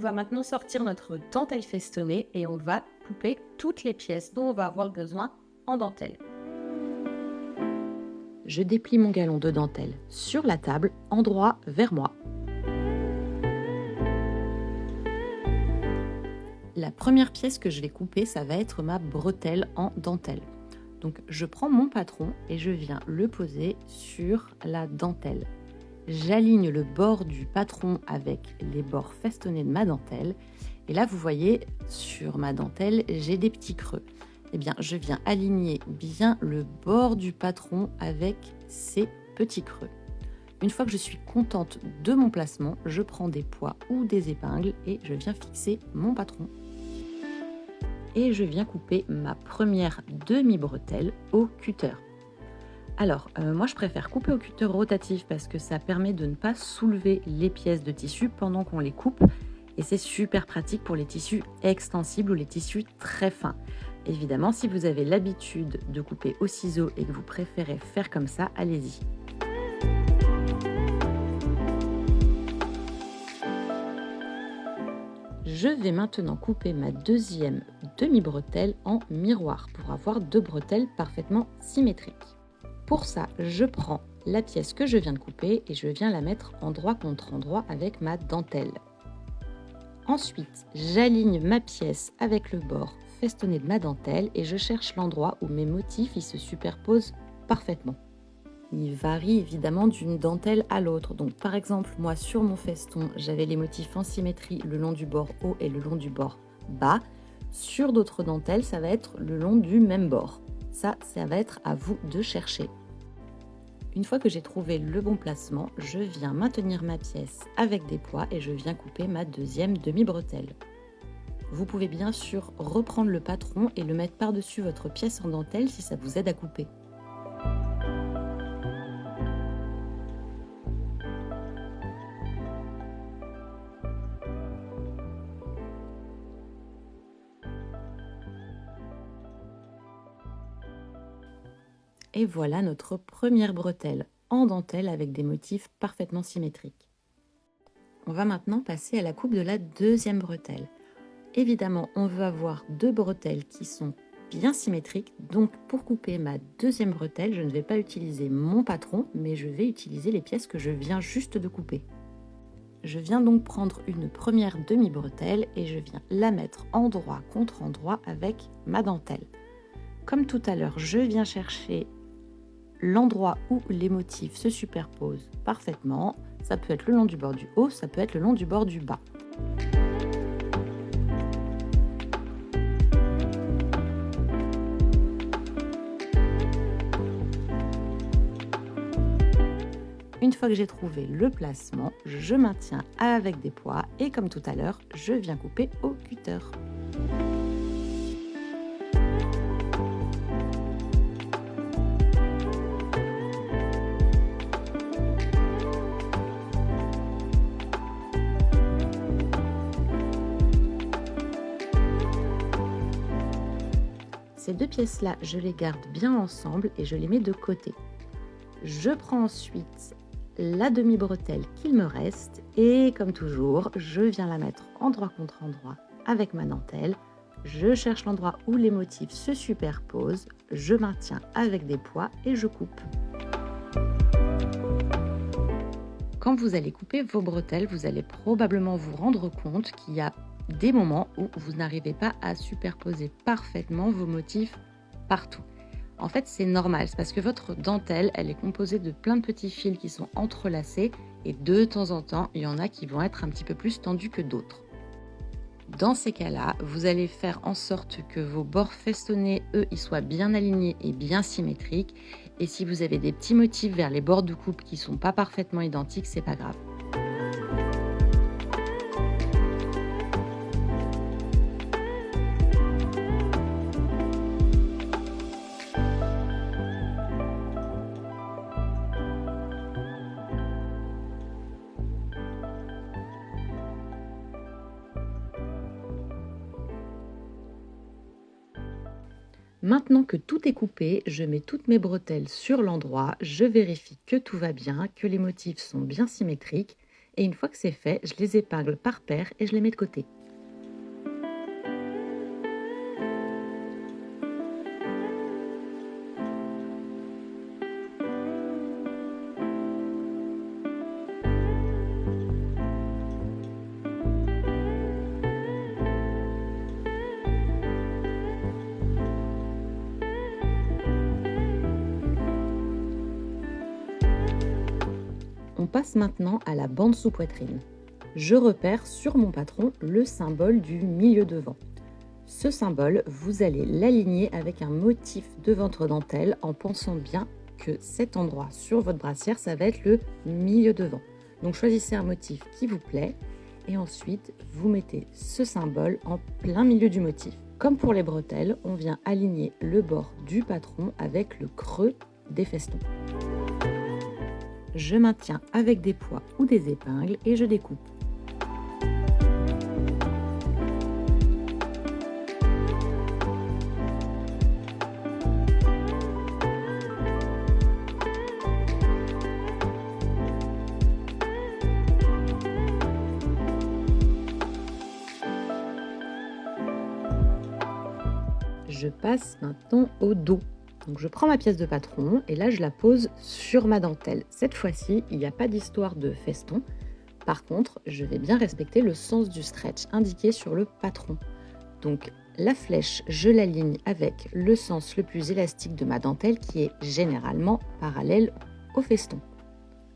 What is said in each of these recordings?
va maintenant sortir notre dentelle festonnée et on va couper toutes les pièces dont on va avoir besoin en dentelle. Je déplie mon galon de dentelle sur la table, endroit vers moi. La première pièce que je vais couper, ça va être ma bretelle en dentelle. Donc je prends mon patron et je viens le poser sur la dentelle. J'aligne le bord du patron avec les bords festonnés de ma dentelle. Et là, vous voyez, sur ma dentelle, j'ai des petits creux. Eh bien, je viens aligner bien le bord du patron avec ces petits creux. Une fois que je suis contente de mon placement, je prends des poids ou des épingles et je viens fixer mon patron. Et je viens couper ma première demi-bretelle au cutter. Alors, moi je préfère couper au cutter rotatif parce que ça permet de ne pas soulever les pièces de tissu pendant qu'on les coupe et c'est super pratique pour les tissus extensibles ou les tissus très fins. Évidemment, si vous avez l'habitude de couper au ciseau et que vous préférez faire comme ça, allez-y. Je vais maintenant couper ma deuxième demi-bretelle en miroir pour avoir deux bretelles parfaitement symétriques. Pour ça, je prends la pièce que je viens de couper et je viens la mettre endroit contre endroit avec ma dentelle. Ensuite, j'aligne ma pièce avec le bord festonné de ma dentelle et je cherche l'endroit où mes motifs se superposent parfaitement. Il varie évidemment d'une dentelle à l'autre. Donc par exemple, moi sur mon feston, j'avais les motifs en symétrie le long du bord haut et le long du bord bas. Sur d'autres dentelles, ça va être le long du même bord. Ça va être à vous de chercher. Une fois que j'ai trouvé le bon placement, je viens maintenir ma pièce avec des poids et je viens couper ma deuxième demi-bretelle. Vous pouvez bien sûr reprendre le patron et le mettre par-dessus votre pièce en dentelle si ça vous aide à couper. Et voilà notre première bretelle en dentelle avec des motifs parfaitement symétriques. On va maintenant passer à la coupe de la deuxième bretelle. Évidemment, on veut avoir deux bretelles qui sont bien symétriques. Donc pour couper ma deuxième bretelle, je ne vais pas utiliser mon patron, mais je vais utiliser les pièces que je viens juste de couper. Je viens donc prendre une première demi-bretelle et je viens la mettre endroit contre endroit avec ma dentelle. Comme tout à l'heure, je viens chercher l'endroit où les motifs se superposent parfaitement. Ça peut être le long du bord du haut, ça peut être le long du bord du bas. Une fois que j'ai trouvé le placement, je maintiens avec des poids et comme tout à l'heure, je viens couper au cutter. Ces deux pièces-là, je les garde bien ensemble et je les mets de côté. Je prends ensuite la demi-bretelle qu'il me reste et comme toujours, je viens la mettre endroit contre endroit avec ma dentelle. Je cherche l'endroit où les motifs se superposent, je maintiens avec des poids et je coupe. Quand vous allez couper vos bretelles, vous allez probablement vous rendre compte qu'il y a des moments où vous n'arrivez pas à superposer parfaitement vos motifs partout. En fait, c'est normal, c'est parce que votre dentelle, elle est composée de plein de petits fils qui sont entrelacés et de temps en temps, il y en a qui vont être un petit peu plus tendus que d'autres. Dans ces cas-là, vous allez faire en sorte que vos bords festonnés, eux, ils soient bien alignés et bien symétriques. Et si vous avez des petits motifs vers les bords de coupe qui ne sont pas parfaitement identiques, c'est pas grave. Maintenant que tout est coupé, je mets toutes mes bretelles sur l'endroit, je vérifie que tout va bien, que les motifs sont bien symétriques Et une fois que c'est fait, je les épingle par paire et je les mets de côté. On passe maintenant à la bande sous poitrine. Je repère sur mon patron le symbole du milieu devant. Ce symbole, vous allez l'aligner avec un motif de ventre dentelle en pensant bien que cet endroit sur votre brassière, ça va être le milieu devant. Donc choisissez un motif qui vous plaît et ensuite vous mettez ce symbole en plein milieu du motif. Comme pour les bretelles, on vient aligner le bord du patron avec le creux des festons. Je maintiens avec des poids ou des épingles et je découpe. Je passe maintenant au dos. Donc je prends ma pièce de patron et là je la pose sur ma dentelle. Cette fois-ci, il n'y a pas d'histoire de feston. Par contre, je vais bien respecter le sens du stretch indiqué sur le patron. Donc la flèche, je l'aligne avec le sens le plus élastique de ma dentelle qui est généralement parallèle au feston.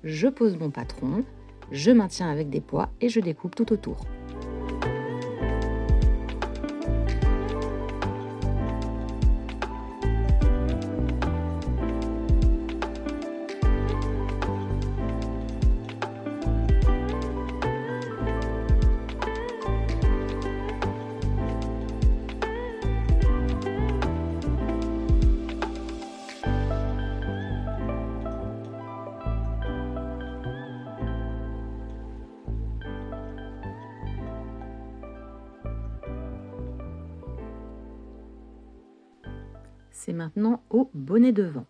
Je pose mon patron, je maintiens avec des poids et je découpe tout autour. C'est maintenant au bonnet devant.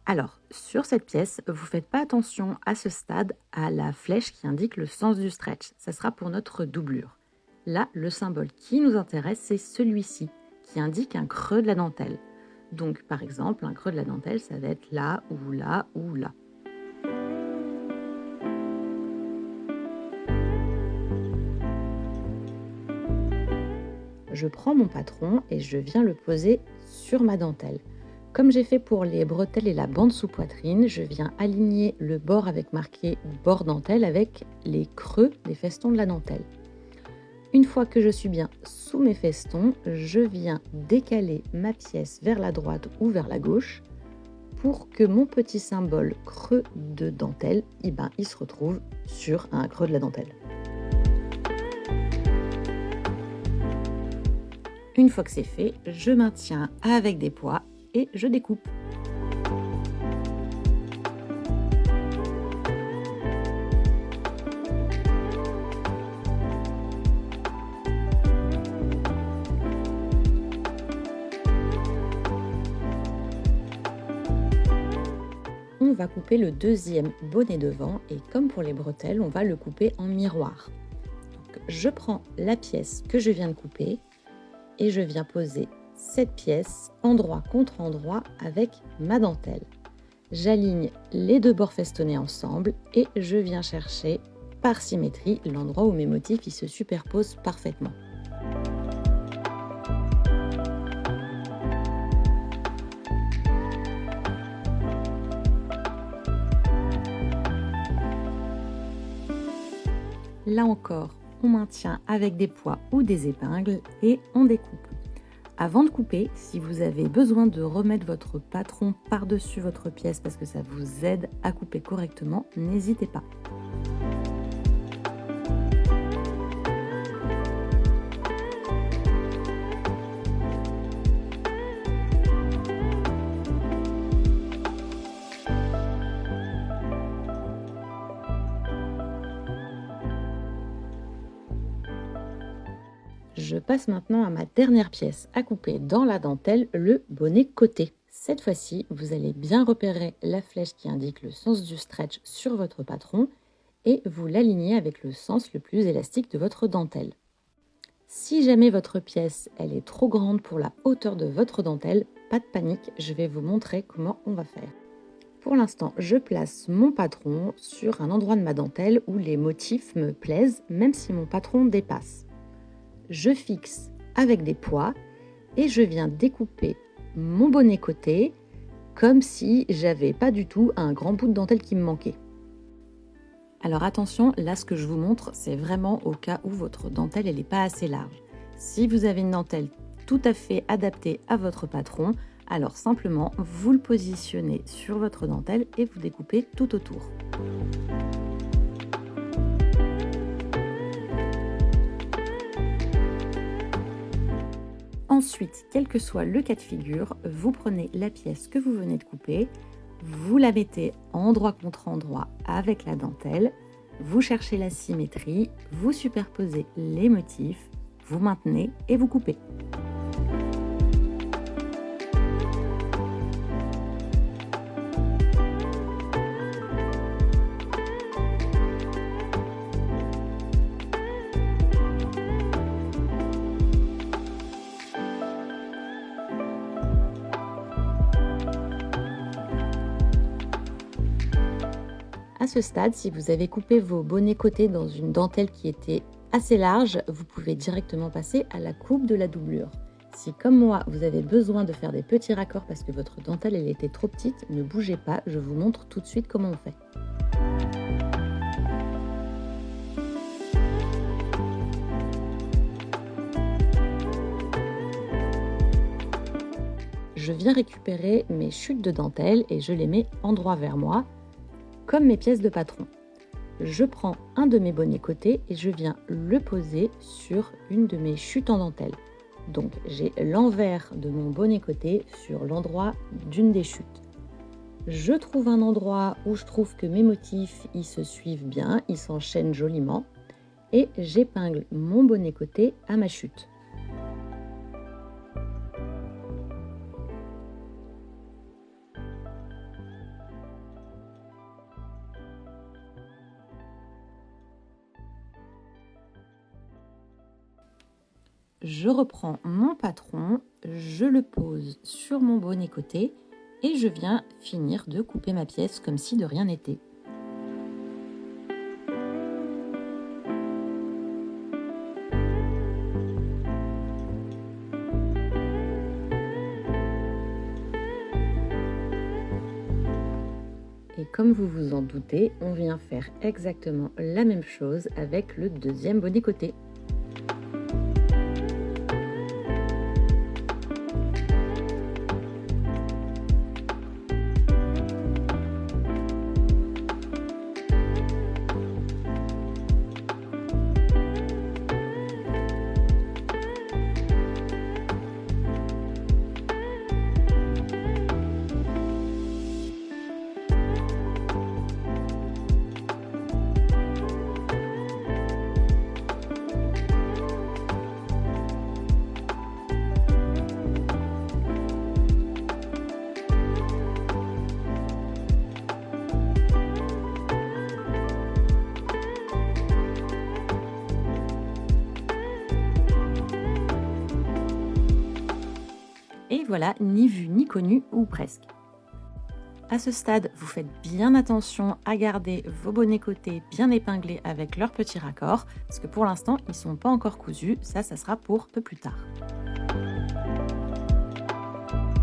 Alors, sur cette pièce, vous ne faites pas attention à ce stade à la flèche qui indique le sens du stretch. Ça sera pour notre doublure. Là, le symbole qui nous intéresse, c'est celui-ci, qui indique un creux de la dentelle. Donc, par exemple, un creux de la dentelle, ça va être là ou là ou là. Je prends mon patron et je viens le poser sur ma dentelle. Comme j'ai fait pour les bretelles et la bande sous poitrine, je viens aligner le bord avec marqué bord dentelle avec les creux des festons de la dentelle. Une fois que je suis bien sous mes festons, je viens décaler ma pièce vers la droite ou vers la gauche pour que mon petit symbole creux de dentelle, il se retrouve sur un creux de la dentelle. Une fois que c'est fait, je maintiens avec des poids et je découpe. On va couper le deuxième bonnet devant et comme pour les bretelles, on va le couper en miroir. Donc, je prends la pièce que je viens de couper et je viens poser cette pièce endroit contre endroit avec ma dentelle. J'aligne les deux bords festonnés ensemble et je viens chercher par symétrie l'endroit où mes motifs se superposent parfaitement. Là encore, on maintient avec des poids ou des épingles et on découpe. Avant de couper, si vous avez besoin de remettre votre patron par-dessus votre pièce parce que ça vous aide à couper correctement, n'hésitez pas. Je passe maintenant à ma dernière pièce à couper dans la dentelle, le bonnet côté. Cette fois-ci, vous allez bien repérer la flèche qui indique le sens du stretch sur votre patron et vous l'alignez avec le sens le plus élastique de votre dentelle. Si jamais votre pièce elle est trop grande pour la hauteur de votre dentelle, pas de panique, je vais vous montrer comment on va faire. Pour l'instant, je place mon patron sur un endroit de ma dentelle où les motifs me plaisent, même si mon patron dépasse. Je fixe avec des poids et je viens découper mon bonnet côté comme si j'avais pas du tout un grand bout de dentelle qui me manquait. Alors attention, là ce que je vous montre, c'est vraiment au cas où votre dentelle elle n'est pas assez large. Si vous avez une dentelle tout à fait adaptée à votre patron, alors simplement vous le positionnez sur votre dentelle et vous découpez tout autour. Ensuite, quel que soit le cas de figure, vous prenez la pièce que vous venez de couper, vous la mettez endroit contre endroit avec la dentelle, vous cherchez la symétrie, vous superposez les motifs, vous maintenez et vous coupez. À ce stade, si vous avez coupé vos bonnets côtés dans une dentelle qui était assez large, vous pouvez directement passer à la coupe de la doublure. Si comme moi, vous avez besoin de faire des petits raccords parce que votre dentelle elle était trop petite, ne bougez pas, je vous montre tout de suite comment on fait. Je viens récupérer mes chutes de dentelle et je les mets endroit vers moi, comme mes pièces de patron. Je prends un de mes bonnets côtés et je viens le poser sur une de mes chutes en dentelle. Donc j'ai l'envers de mon bonnet côté sur l'endroit d'une des chutes. Je trouve un endroit où je trouve que mes motifs ils se suivent bien, ils s'enchaînent joliment et j'épingle mon bonnet côté à ma chute. Je reprends mon patron, je le pose sur mon bonnet côté et je viens finir de couper ma pièce comme si de rien n'était. Et comme vous vous en doutez, on vient faire exactement la même chose avec le deuxième bonnet côté. Et voilà, ni vu ni connu ou presque. À ce stade, vous faites bien attention à garder vos bonnets côtés bien épinglés avec leurs petits raccords, parce que pour l'instant, ils ne sont pas encore cousus, ça sera pour peu plus tard.